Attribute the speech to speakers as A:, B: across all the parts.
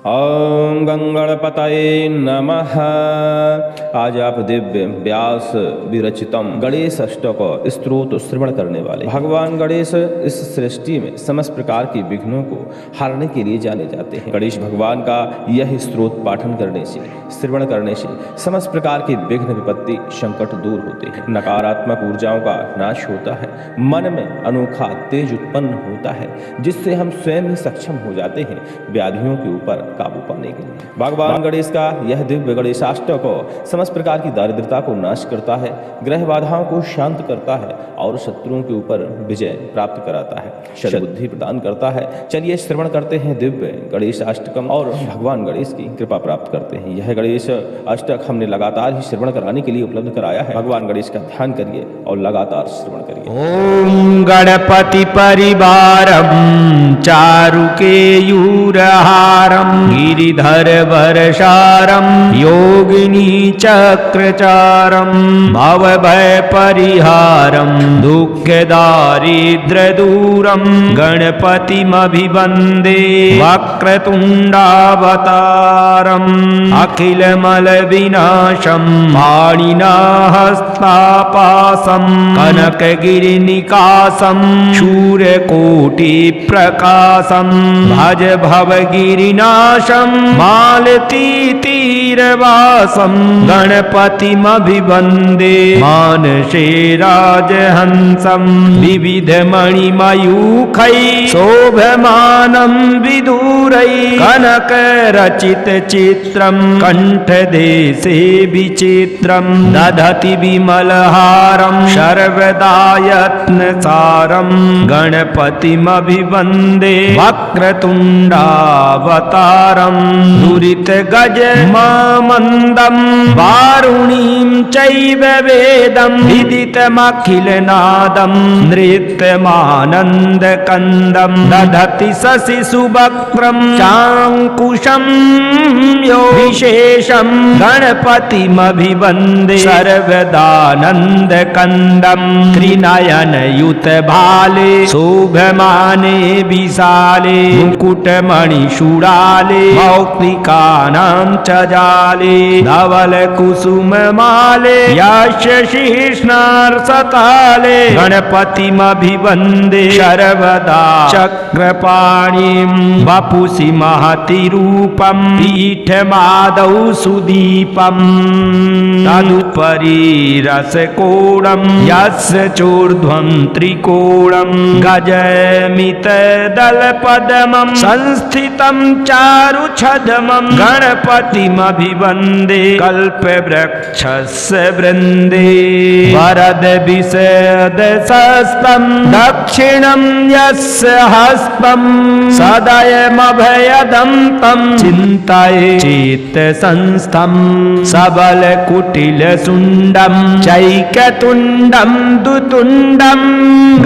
A: ओम गंगणपतये नमः। आज आप दिव्य व्यास विरचितम गणेश अष्टक स्तोत्र श्रवण करने वाले। भगवान गणेश इस सृष्टि में समस्त प्रकार के विघ्नों को हरने के लिए जाने जाते हैं। गणेश भगवान का यह स्तोत्र पाठन करने से, श्रवण करने से समस्त प्रकार के विघ्न विपत्ति संकट दूर होते हैं। नकारात्मक ऊर्जाओं का नाश होता है, मन में अनोखा तेज उत्पन्न होता है, जिससे हम स्वयं ही सक्षम हो जाते हैं व्याधियों के ऊपर काबू पाने के लिए। भगवान गणेश का यह दिव्य गणेशाष्टक समस्त प्रकार की दारिद्रता को नाश करता है, ग्रह बाधाओं को शांत करता है और शत्रुओं के ऊपर विजय प्राप्त कराता है, सद्बुद्धि प्रदान करता है। चलिए श्रवण करते हैं दिव्य गणेशाष्टकम और भगवान गणेश की कृपा प्राप्त करते हैं। यह गणेश अष्टक हमने लगातार ही श्रवण कराने के लिए उपलब्ध कराया है। भगवान गणेश का ध्यान करिए और लगातार श्रवण करिए।
B: ओम गणपति परिवारम चारुकेयूरहारम गिरिधर वर्षारम योगिनी चक्रचारम भवभय परिहारम दुःख दारिद्र दूरम गणपतिमभिवन्दे वक्रतुण्डावतारम अखिलमल विनाशम पाणिना हस्तापासम कनकगिरिनिकासम शूरकोटि प्रकाशम भज भवगिरिनाशम मालतीतीरवासम गणपतिमभिवन्दे मानसे राजहंसम विविधमणिमयूखै शोभमानं विदूरै कनकरचितचित्रं कण्ठदेशे विचित्रं दधति विमलहारं सर्वदा यत्नसारं गणपतिमभिवन्दे वक्रतुण्डावतारं दुरितगज मामन्दं वारुणीं चैव वेदं विदितमखिलनादं नृत्यमानन्दकन्दं दधति शशिशुवक्त्रं चाङ्कुशं यो विशेषं गणपतिमभिवन्दे सर्वदानन्दकन्दं त्रिनयनयुतभाले शोभमाने विशाले मुकुटमणिशूडाले मौक्तिकानां च जाले धवलकुसुममाले यस्य शीर्ष्णार्सताले गणपतिमभिवन्दे सर्वदा चक्रपाणिं वपुषि महति रूपं पीठमादौ सुदीपं तदुपरि रसकोणं यस्य चोर्ध्वं त्रिकोणं गजमितदलपद्मं संस्थितं चारुछद्मं गणपतिमभिवन्दे कल्पवृक्षस्य वृन्दे वरदविशदशस्तं दक्षिणं यस्य हस्तं सदयमभयदं तं चिन्तये चित्तसंस्थं सबलकुटिलशुण्डं चैकतुण्डं दुतुण्डं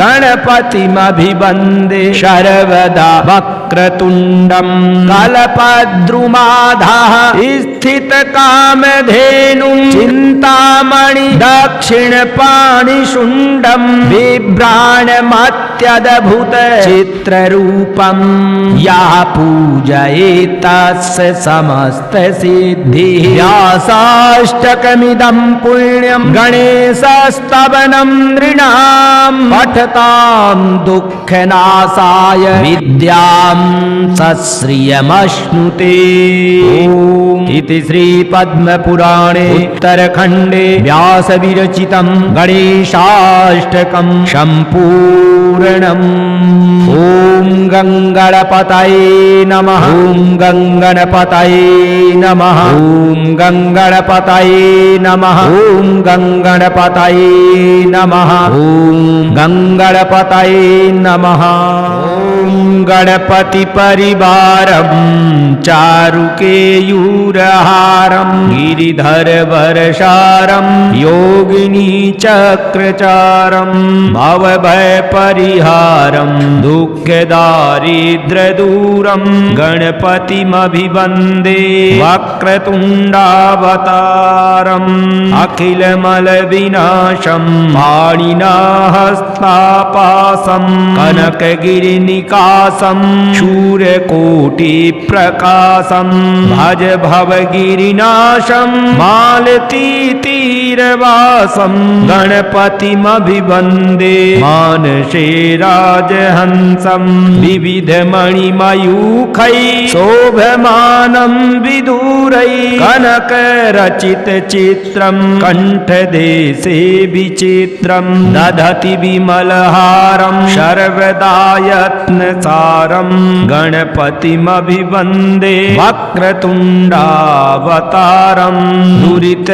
B: गणपतिमभिवन्दे सर्वदा वक्रतुण्डं कल्पद्रुमाधः स्थितकामधेनुं चिन्तामणि दक्षिणपाणिशुण्डं बिभ्राणमत्यद्भुत चित्ररूपं यः पूजयेत् तस्य समस्तसिद्धिः। व्यासाष्टकमिदं पुण्यं गणेशस्तवनं नृणां पठतां दुःखनाशाय विद्यां सश्रियमश्नुते। ओम इति श्री पद्मपुराणे उत्तरखण्डे व्यासविरचितं गणेशाष्टकं सम्पूर्णम्। ओम गंगणपतये नमः। ओम गंगणपतये नमः। ओम गंगणपतये नमः। ओम गंगणपतये नमः। ओम गंगणपतये नमः। ओम गणपति परिवारं चारुकेयूरहारं गिरिधर वर्षारं योगिनी चक्रचारं भवभय परिहारं दुःख दारिद्र दूरं गणपतिमभिवन्दे वक्रतुण्डावतारम् अखिलमल विनाशं पाणिना हस्तापासं कनकगिरिनिकासं निकासं शूरकोटिप्रकाशं भज भवगिरिनाशं मालतीतीरवासं गणपतिमभिवन्दे मानसे राजहंसं विविधमणिमयूखैः शोभमानं विदूरैः कनकरचितचित्रं कण्ठदेशे विचित्रं दधति विमलहारं सर्वदा यत्नसारं गणपतिमभिवन्दे वक्रतुण्डावतारं दुरितगजममन्दं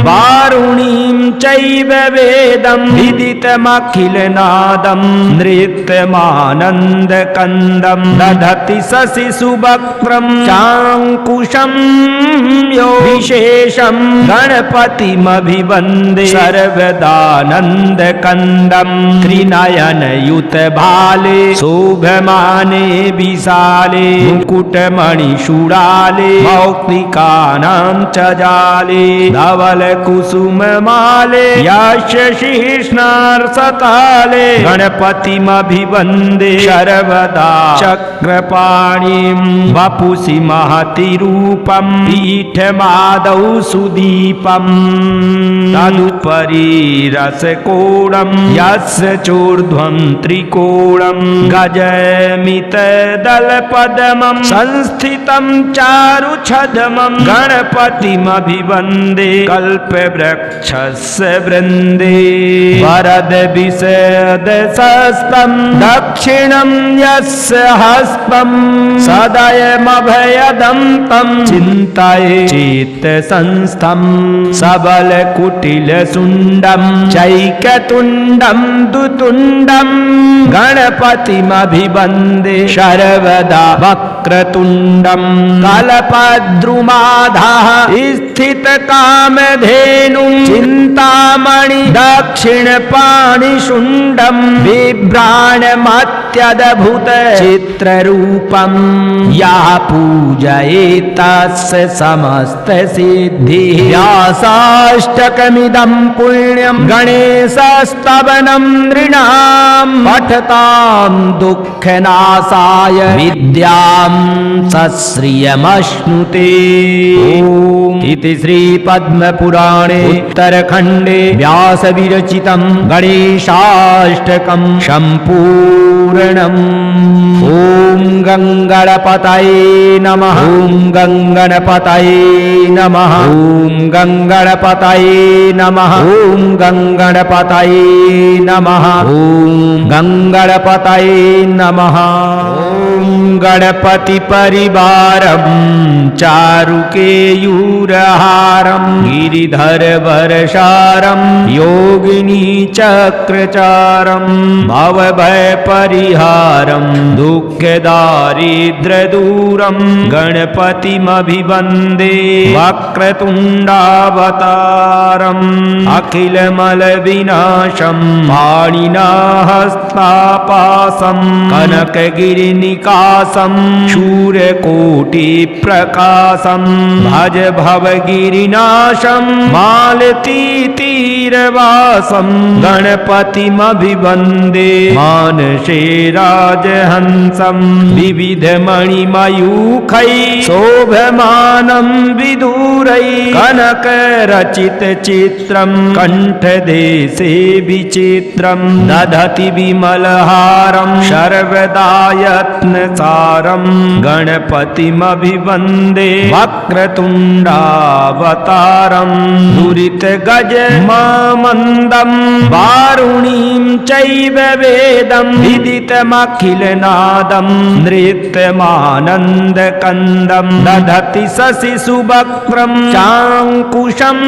B: वारुणीं चैव वेदं विदितमखिलनादं नृत्यमानन्दकन्दं दधति शशिशुवक्त्रं चाङ्कुशं यो विशेषं गणपतिमभिवन्दे सर्वदानन्दकन्दं त्रिनयनयुतभाले शोभमाने विशाले मुकुटमणिशूडाले मौक्तिकानां च जाले धवलकुसुममाले यस्य शीर्ष्णार्सताले गणपतिमभिवन्दे सर्वदा चक्रपाणिं वपुषि महति रूपं पीठमादौ सुदीपं तदुपरि रसकोणं यस्य चोर्ध्वं त्रिकोणं गजमितदलपद्मं संस्थितं चारुछद्मं गणपतिमभिवन्दे कल्पवृक्षस्य वृन्दे वरदविशदशस्तं दक्षिणं यस्य हस्तं सदयमभयदन्तं चिन्तये चित्तसंस्थं सबलकुटिलशुण्डं चैकतुण्डं दुतुण्डं गणपतिमभिवन्दे सर्वदा वक्रतुण्डं कल्पद्रुमाधः स्थितकामधेनुं चिन्तामणि दक्षिणपाणिशुण्डं बिभ्राणमत्यद्भुत चित्ररूपं यः पूजयेत् तस्य समस्तसिद्धिः व्यासाष्टकमिदं पुण्यं गणेशस्तवनं नृणां पठतां दुःखनाशाय विद्यां सश्रियमश्नुते। ॐ इति श्रीपद्मपुराणे उत्तरखण्डे व्यासविरचितं गणेशाष्टकं सम्पूर्णम्। ॐ गङ्गणपतये नमः। ॐ गङ्गणपतये नमः। ॐ गङ्गणपतये नमः। ॐ गङ्गणपतये नमः। ॐ गङ्गणपतये नमः। ॐ गणपतिपरिवारं चारुकेयूरहारं गिरिधरवरसारं योगिनीचक्रचारं भवभयपरिहारं दुःखदारिद्र्यदूरं गणपतिमभिवन्दे वक्रतुण्डावतारम् अखिलमलविनाशं पाणिनाहस्तापासं कनकगिरिनिकासं शूरकोटिप्रकाशं भज भवगिरिनाशं मालतीतीरवासं गणपतिमभिवन्दे मानसे राजहंसं विविधमणिमयूखैः शोभमानं विदूरैः कनकरचितचित्रं कण्ठदेशे विचित्रं दधति विमलहारं सर्वदा यत्नसारं गणपतिमभिवन्दे वक्रतुण्डावतारं दुरितगजममन्दं वारुणीं चैव वेदं विदितमखिलनादं नृत्यमानन्दकन्दं दधति शशिशुवक्त्रं चाङ्कुशं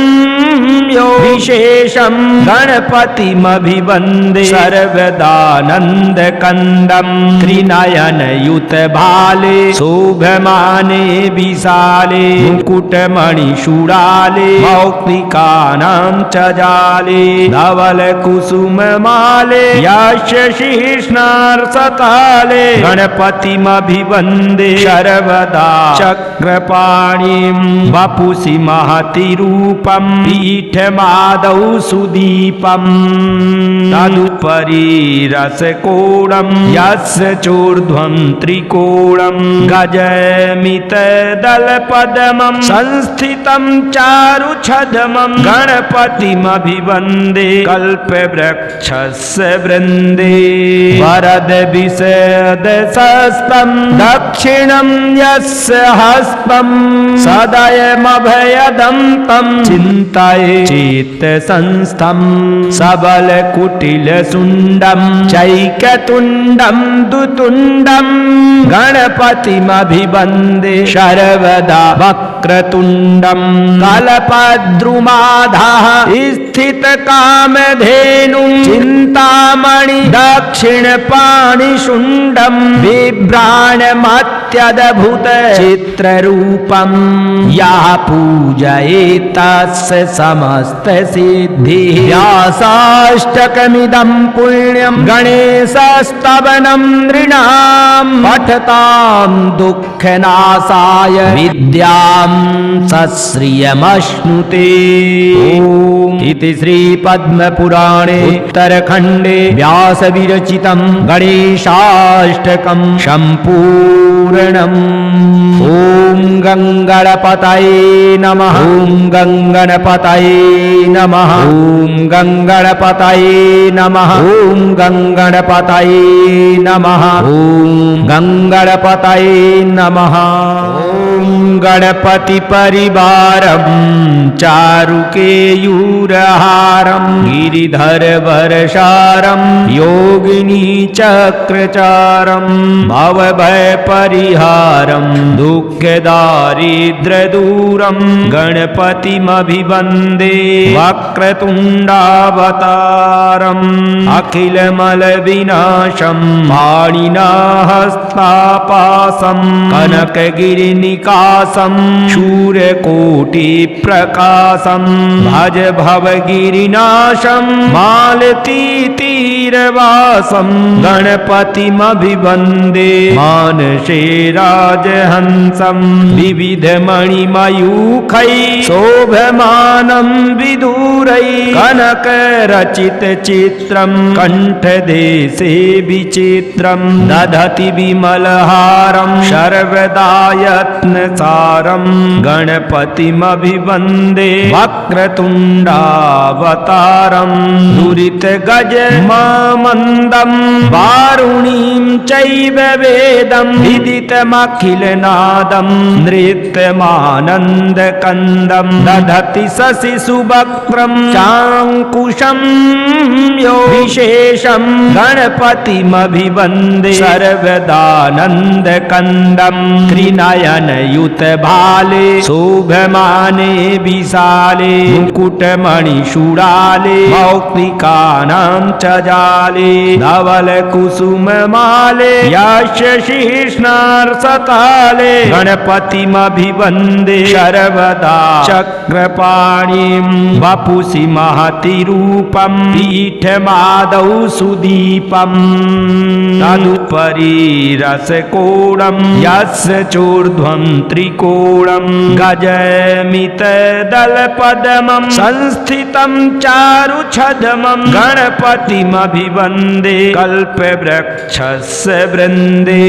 B: यो विशेषं गणपतिमभिवन्दे सर्वदानन्दकन्दं त्रिनयनयुत भाले शोभमाने विशाले मुकुटमणिशूलाले मौक्तिकानां च जाले धवल कुसुम माले यस्य शीर्ष्णार्सताले गणपतिमभिवन्दे सर्वदा चक्रपाणिं वपुषि महति रूपं पीठमादौ सुदीपम् तदुपरि रसकोणं यस्य चोर्ध्वं त्रिकोणं गजमितदलपद्मं संस्थितं चारुछद्मं गणपतिमभिवन्दे कल्पवृक्षस्य वृन्दे वरदविशदशस्तं दक्षिणं यस्य हस्तं सदयमभयदं तं चिन्तये चेतसंस्थं सबलकुटिलशुण्डं चैकतुण्डं दुतुण्डं गणपतिमभिवन्दे सर्वदा वक्रतुण्डं कल्पद्रुमाधः स्थितकामधेनुं चिन्तामणि दक्षिणपाणिशुण्डं बिभ्राणमत्यद्भुत चित्ररूपं यः पूजयेत् तस्य समस्तसिद्धिः व्यासाष्टकमिदं पुण्यं गणेशस्तवनं नृणां पठतां दुःखनाशाय विद्यां सश्रियमश्नुते। ओम इति श्री पद्मपुराणे उत्तरखण्डे व्यासविरचितं गणेशाष्टकं सम्पूर्णम्। ओम गङ्गणपतये नमः। ओम गङ्गणपतये नमः। ओम गङ्गणपतये नमः। ओम गङ्गणपतये नमः। ओम गङ्गणपतये नमः। ओम गणपतिपरिवारं चारुकेयूरहारं गिरिधरवरसारं योगिनी चक्रचारं भवभयपरिहारं दुःखदारिद्र्यदूरं गणपतिमभिवन्दे वक्रतुण्डावतारम् अखिलमलविनाशं पाणिनाहस्तापासं कनकगिरिनिकासं शूरकोटिप्रकाशं भज भवगिरिनाशं मालतीतीरवासं गणपतिमभिवन्दे मानसे राजहंसं विविधमणिमयूखैः शोभमानं विदूरैः कनकरचितचित्रं कण्ठदेशे विचित्रं दधति विमलहारं सर्वदा यत्नसारं गणपतिमभिवन्दे वक्रतुण्डावतारं दुरितगजममन्दं वारुणीं चैव वेदं विदितमखिलनादं नृत्यमानन्दकन्दं दधति शशिशुवक्त्रं चाङ्कुशं यो विशेषं गणपतिमभिवन्दे सर्वदानन्दकन्दं त्रिनयनयुतभाले शोभमाने विशाले मुकुटमणिशूलाले मौक्तिकानां च जाले धवलकुसुममाले यस्य शीर्ष्णार्सताले गणपतिमभिवन्दे सर्वदा चक्रपाणिं वपुषि महति रूपं पीठमादौ सुदीपम् तदुपरि रसकोणं यस्य चोर्ध्वं त्रिकोणं गजमितदलपद्मं संस्थितं चारुछद्मं गणपतिमभिवन्दे कल्पवृक्षस्य वृन्दे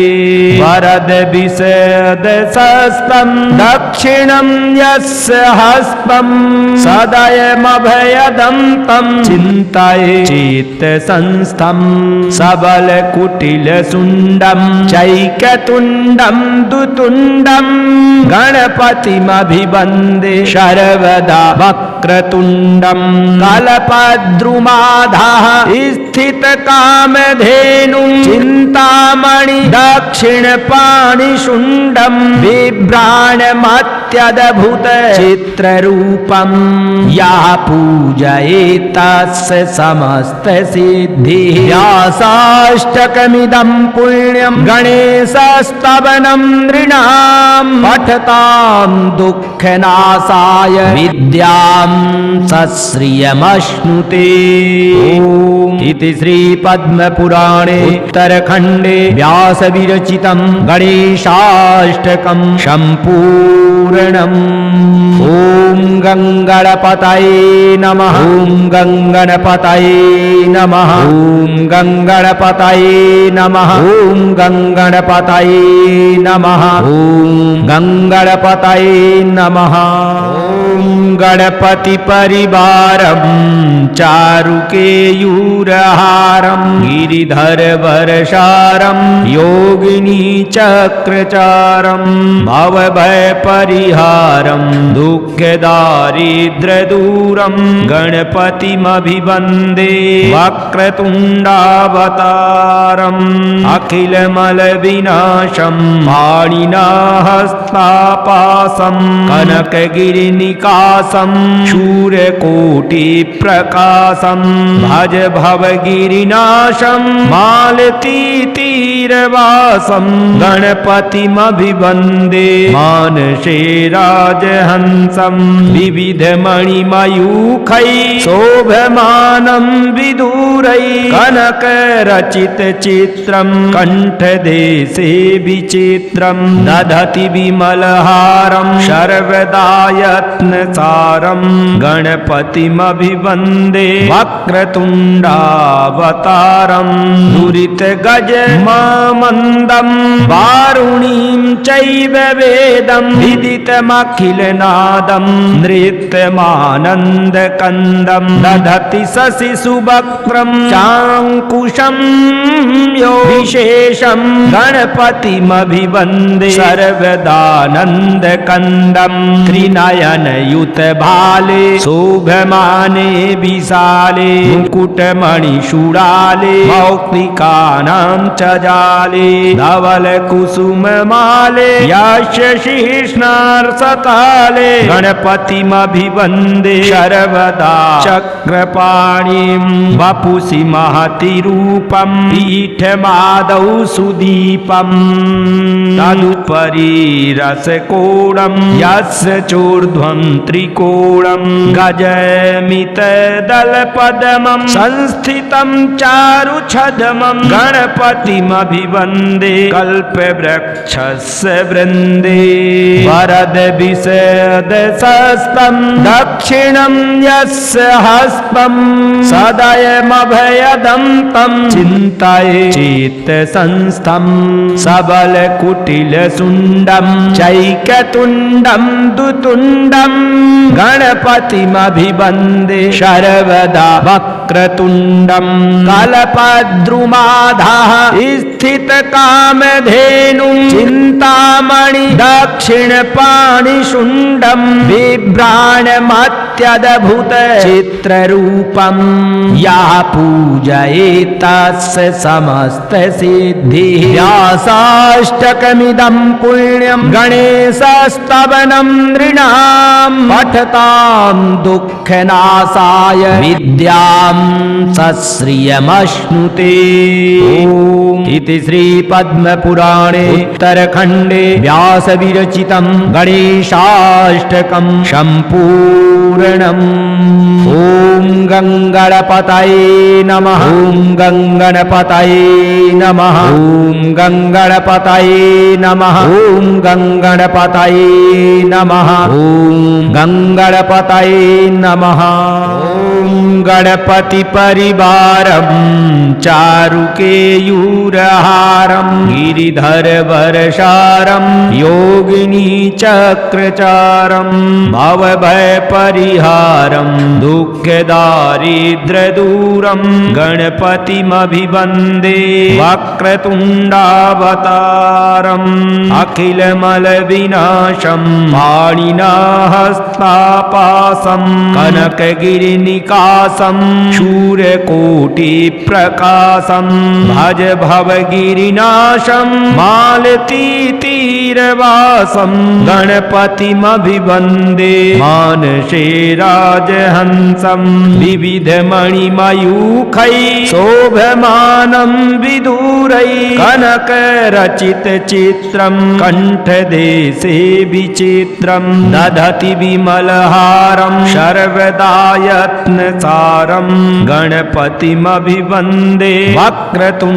B: वरदविशदशस्तं दक्षिणं यस्य हस्तं सदयमभयदं तं चिन्तये चेतसंस्थं सबलकुटिलशुण्डं चैकतुण्डं दुतुण्डं गणपतिमभिवन्दे सर्वदा वक्रतुण्डं कल्पद्रुमाधः स्थितकामधेनुं चिन्तामणि दक्षिणपाणिशुण्डं बिभ्राणमत्यद्भुत मत्यद्भुत चित्ररूपम् या पूजयेतस्य समस्त सिद्धिः व्यासाष्टकमिदं पुण्यं गणेशस्तवनं नृणां पठतां दुःखनाशाय विद्यां सश्रियमश्नुते। ओम इति श्री पद्मपुराणे उत्तरखण्डे व्यासविरचितं गणेशाष्टकं सम्पूर्णम्। ओम गंगणपतये नमः। ओम गंगणपतये नमः। ओम गंगणपतये नमः। ओम गंगणपतये नमः। ओम गंगणपतये नमः। ओम गणपति परिवारं चारुकेयूरहारं गिरिधर वरसारं योगिनी चक्रचारं भवभय परिहारं दुःखदारिद्र्यदूरं गणपतिमभिवन्दे वक्रतुण्डावतारम् अखिलमलविनाशं पाणिनाहस्तापासं कनकगिरिनिकासं शूरकोटिप्रकाशं भज भवगिरिनाशं मालतीतीरवासं गणपतिमभिवन्दे मानसे राजहंसं विविधमणिमयूखैः शोभमानं विदूरैः कनकरचितचित्रं कण्ठदेशे विचित्रं दधति विमलहारं सर्वदा यत्नसारं गणपतिमभिवन्दे वक्रतुण्डावतारं दुरितगजममन्दं वारुणीं चैव वेदं विदितमखिलनादं नृत्यमानन्दकन्दं दधति शशिशुवक्त्रं चाङ्कुशं यो विशेषं गणपतिमभिवन्दे सर्वदानन्दकन्दं त्रिनयनयुतभाले शोभमाने विशाले मुकुटमणिशूडाले मौक्तिकानां च जाले धवलकुसुममाले यस्य शीर्ष्णार्सताले गणपतिमभिवन्दे सर्वदा चक्रपाणिं वपुषि महति रूपं पीठमादौ सुदीपं तदुपरि रसकोणं यस्य चोर्ध्वं त्रिकोणं गजमितदलपद्मं संस्थितं चारुछद्मं गणपतिमभिवन्दे कल्पवृक्षस्य वृन्दे वरदविशदशस्तं दक्षिणं यस्य हस्तं सदयमभयदं तं चिन्तये चेतसंस्थं सबलकुटिलशुण्डं चैकतुण्डं दुतुण्डं गणपतिमभिवन्दे सर्वदा वक्रतुण्डं कल्पद्रुमाधः स्थितकामधेनुं चिन्तामणि दक्षिणपाणिशुण्डं बिभ्राणमत्यद्भुत चित्ररूपं या पूजयेतस्य समस्त सिद्धिः व्यासाष्टकमिदं पुण्यं गणेशस्तवनं नृणां पठतां दुःखनाशाय विद्यां सश्रियमश्नुते। ओम इति श्री पद्मपुराणे उत्तरखण्डे व्यासविरचितं गणेशाष्टकं सम्पूर्णम्। ओम गंगणपतये नमः। ओम गंगणपतये नमः। ओम गंगणपतये नमः। ओम गंगणपतये नमः। ओम गंगणपतये नमः। ओम गणपति परिवारं चारुकेयूरहारं गिरिधर वरसारं योगिनी चक्रचारं भवभय परिहारं दुःखदारिद्र्यदूरं दारिद्र्यदूरं गणपतिमभिवन्दे वक्रतुण्डावतारम् अखिलमलविनाशं पाणिनाहस्तापासं कनकगिरिनिकासं शूरकोटिप्रकाशं भज भवगिरिनाशं मालतीतीरवासं गणपतिमभिवन्दे मानसे राजहंसं विविधमणिमयूखै शोभमानं विदूरै कनकरचितचित्रं कण्ठदेशे विचित्रं दधति विमलहारं सर्वदा यत्नसारं गणपतिमभिवन्दे वक्रतुण्डावतारं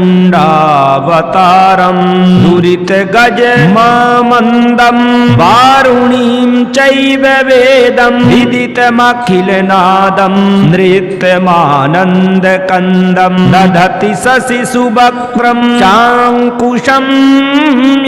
B: दुरितगजममन्दं वारुणीं चैव वेदं विदितमखिलनादं नृत्यमानन्दकन्दं दधति शशिशुवक्त्रं चाङ्कुशं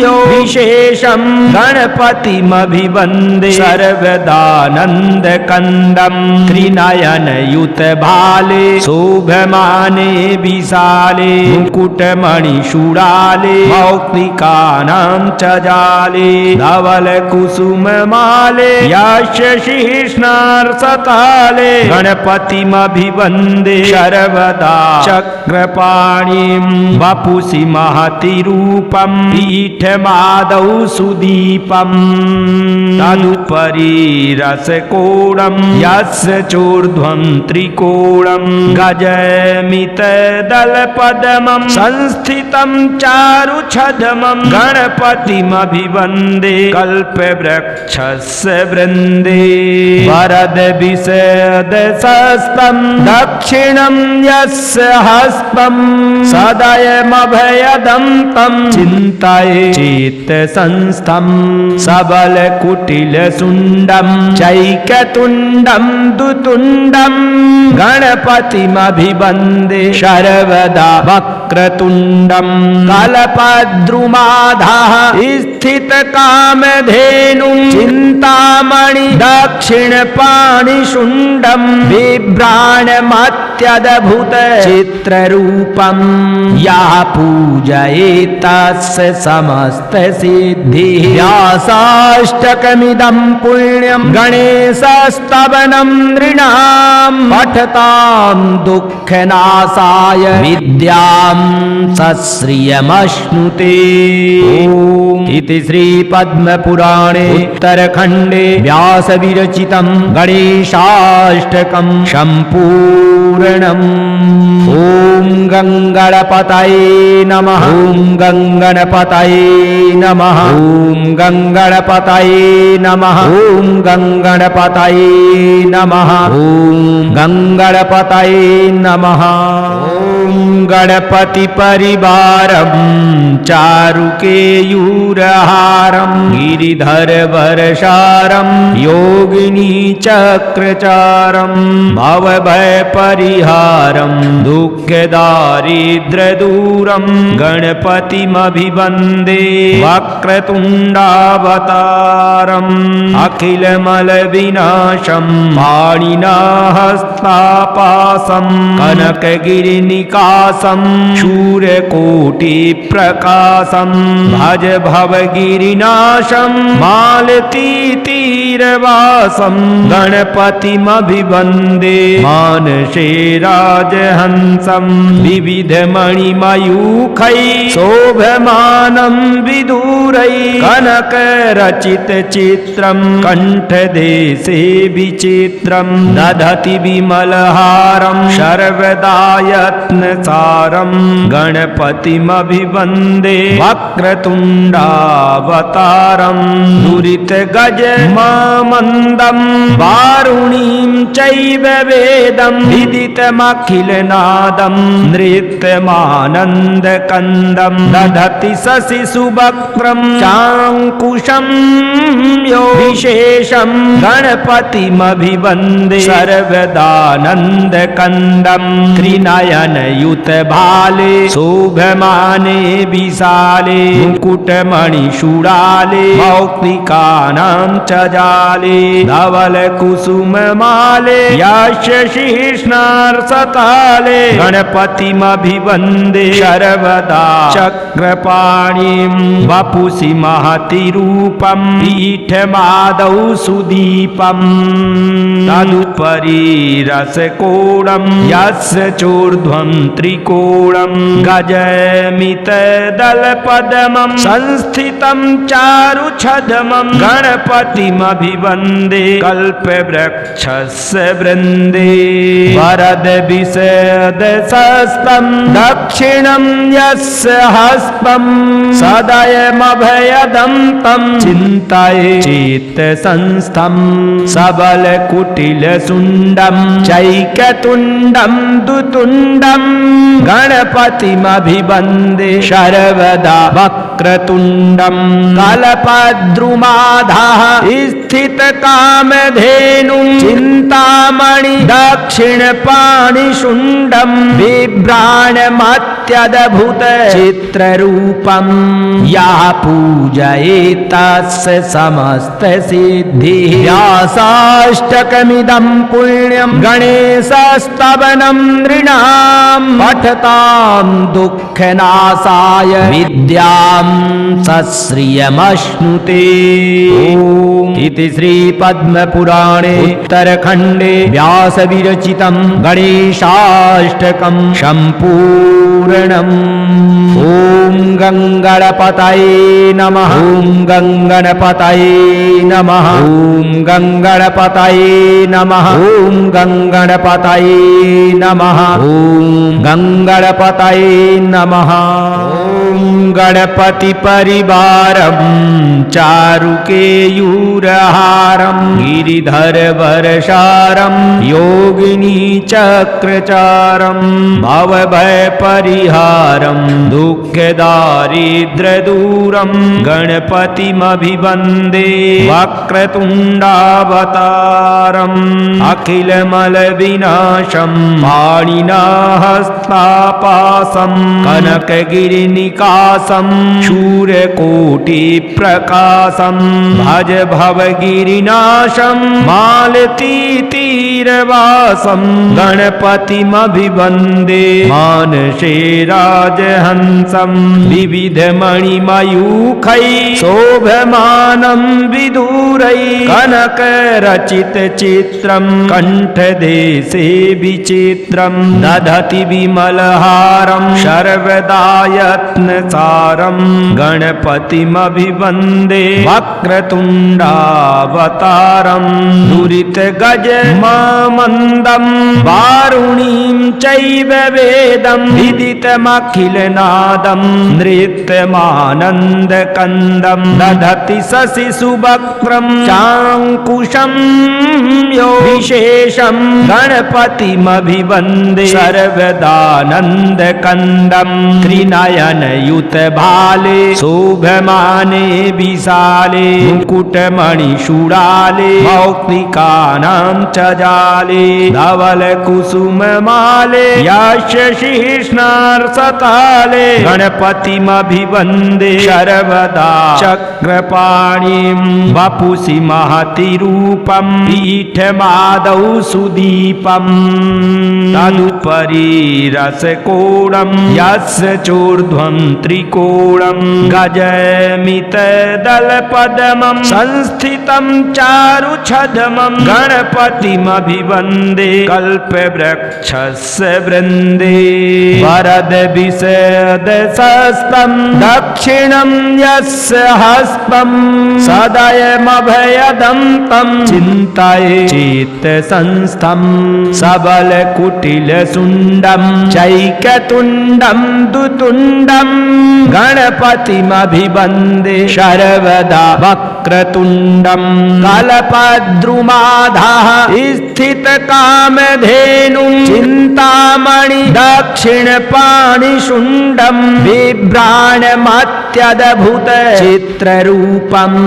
B: यो विशेषं गणपतिमभिवन्दे सर्वदानन्दकन्दं त्रिनयनयुतभाले शोभमाने विशाले मुकुटमणिशूडाले मौक्तिकानां च जाले धवलकुसुममाले यस्य शीर्ष्णार्सताले गणपतिमभिवन्दे सर्वदा चक्रपाणिं वपुषि महति रूपं पीठमादौ सुदीपं तदुपरि रसकोणं यस्य चोर्ध्वं त्रिकोणं गजमितदलपद्मं संस्थितं चारुछद्मं गणपतिमभिवन्दे कल्पवृक्षस्य वृन्दे वरदविशदशस्तं दक्षिणं यस्य हस्तं सदयमभयदं तं चिन्तये चित्तसंस्थं सबलकुटिलशुण्डं चैकतुण्डं दुतुण्डं गणपतिमभिवन्दे सर्वदा वक्रतुण्डं कल्पद्रुमाधः स्थितकामधेनुं चिन्तामणि दक्षिणपाणिशुण्डं बिभ्राणमत्यद्भुत चित्ररूपं या पूजयेत् तस्य समस्तसिद्धिः व्यासाष्टकमिदं पुण्यं गणेशस्तवनं नृणां पठतां दुःखनाशाय विद्यां सश्रियमश्नुते। इति श्रीपद्मपुराणे उत्तरखण्डे व्यासविरचितं गणेशाष्टकं सम्पूर्णम्। ॐ गङ्गणपतये नमः। ॐ गङ्गणपतये नमः। ॐ गङ्गणपतये नमः। ॐ गङ्गणपतये नमः। ॐ गङ्गणपतये नमः। ॐ गणपतिपरिवारं चारुकेयूरहारं गिरिधरवरसारं योगिनीचक्रचारं भवभयपरिहारं दुःखदारिद्र्यदूरं गणपतिमभिवन्दे वक्रतुण्डावतारम् अखिलमलविनाशं पाणिनाहस्तापासं कनकगिरिनिकासं शूरकोटिप्रकाशं भज भवगिरिनाशं मालतीतीरवासं गणपतिमभिवन्दे मानसे राजहंसं विविधमणिमयूखै शोभमानं विदूरै कनकरचितचित्रं कण्ठदेशे विचित्रं दधति विमलहारं सर्वदा यत्नसारं गणपतिमभिवन्दे वक्रतुण्डावतारं दुरितगजममन्दं वारुणीं चैव वेदं विदितमखिलनादं नृत्यमानन्दकन्दं दधति शशिशुवक्त्रं चाङ्कुशं यो विशेषं गणपतिमभिवन्दे सर्वदानन्दकन्दं त्रिनयनयुतभाले शोभमाने विशाले मुकुटमणिशूडा विशाले मौक्तिकानां च जाले धवलकुसुममाले यस्य शीर्ष्णार्सताले गणपतिमभिवन्दे सर्वदा चक्रपाणिं वपुषि महति रूपं पीठमादौ सुदीपम् तदुपरि रसकोणं यस्य चोर्ध्वं त्रिकोणं गजमितदलपद्मं संस्थितं चारुछद्मं गणपतिमभिवन्दे कल्पवृक्षस्य वृन्दे वरदविशदशस्तं दक्षिणं यस्य हस्तं सदयमभयदं तं चिन्तये चेतसंस्थं सबलकुटिलशुण्डं चैकतुण्डं दुतुण्डं गणपतिमभिवन्दे सर्वदा वक्रतुण्डं कल्पद्रुमाधः स्थितकामधेनुं चिन्तामणि दक्षिणपाणिशुण्डं बिभ्राणमत्यद्भुत चित्ररूपं यः पूजयेत् तस्य समस्तसिद्धिः व्यासाष्टकमिदं पुण्यं गणेशस्तवनं नृणां पठतां दुःखनाशाय विद्यां सश्रियमश्नुते। ॐ इति श्रीपद्मपुराणे उत्तरखण्डे व्यासविरचितं गणेशाष्टकं सम्पूर्णम्। ॐ गङ्गणपतये नमः। ॐ गङ्गणपतये नमः। ॐ गङ्गणपतये नमः। ॐ गङ्गणपतये नमः। ॐ गङ्गणपतये नमः। ॐ गणपतिपरिवारं चारुकेयूरहारं गिरिधरवरसारं योगिनीचक्रचारं भवभयपरिहारं दुःखदारिद्र्यदूरं गणपतिमभिवन्दे वक्रतुण्डावतारम् अखिलमलविनाशं पाणिनाहस्तापासं कनकगिरिनिकासं शूरकोटिप्रकाशं भज भवगिरिनाशं मालतीतीरवासं गणपतिमभिवन्दे मानसे राजहंसं विविधमणिमयूखैः शोभमानं विदूरैः कनकरचितचित्रं कण्ठदेशे विचित्रं दधति विमलहारं सर्वदा यत्नसारं गणपतिमभिवन्दे वक्रतुण्डावतारं दुरितगजममन्दं वारुणीं चैव वेदं विदितमखिलनादं नृत्यमानन्दकन्दं दधति शशिशुवक्त्रं चाङ्कुशं यो विशेषं गणपतिमभिवन्दे सर्वदानन्दकन्दं त्रिनयनयुतभाले शोभमाने विशाले मुकुटमणिशूडाले मौक्तिकानां च जाले धवलकुसुममाले यस्य शीर्ष्णार्सताले गणपतिमभिवन्दे सर्वदा चक्रपाणिं वपुषि महति रूपं पीठमादौ सुदीपम् तदुपरि रसकोणं यस्य चोर्ध्वं त्रिकोणं गजमितदलपद्मं संस्थितं चारुछद्मं गणपतिमभिवन्दे कल्पवृक्षस्य वृन्दे वरदविशदशस्तं दक्षिणं यस्य हस्तं सदयमभयदं तं चिन्तये चेतसंस्थं सबलकुटिलशुण्डं चैकतुण्डं दुतुण्डं गणपतिमभिवन्दे सर्वदा वक्रतुण्डं कल्पद्रुमाधः स्थितकामधेनुं चिन्तामणि दक्षिणपाणिशुण्डं पाणिशुण्डम् बिभ्राणमत्यद्भुत चित्ररूपम्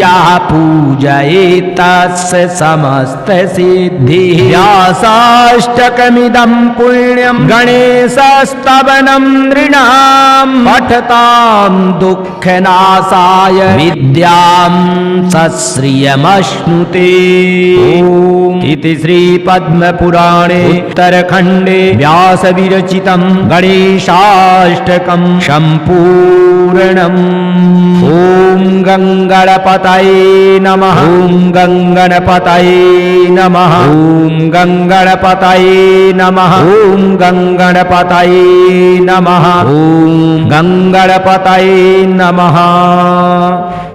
B: या पूजयेत् तस्य समस्तसिद्धिः व्यासाष्टकमिदं पुण्यं गणेशस्तवनं नृणां पठतां दुःखनाशाय विद्यां सश्रियमश्नुते। ॐ इति श्रीपद्मपुराणे उत्तरखण्डे व्यासविरचितं गणेशाष्टकं सम्पूर्णम्। ॐ गङ्गणपतये नमः। ॐ गङ्गणपतये नमः। ॐ गङ्गणपतये नमः। ॐ गङ्गणपतये नमः। ॐ गङ्गणपतये नमः।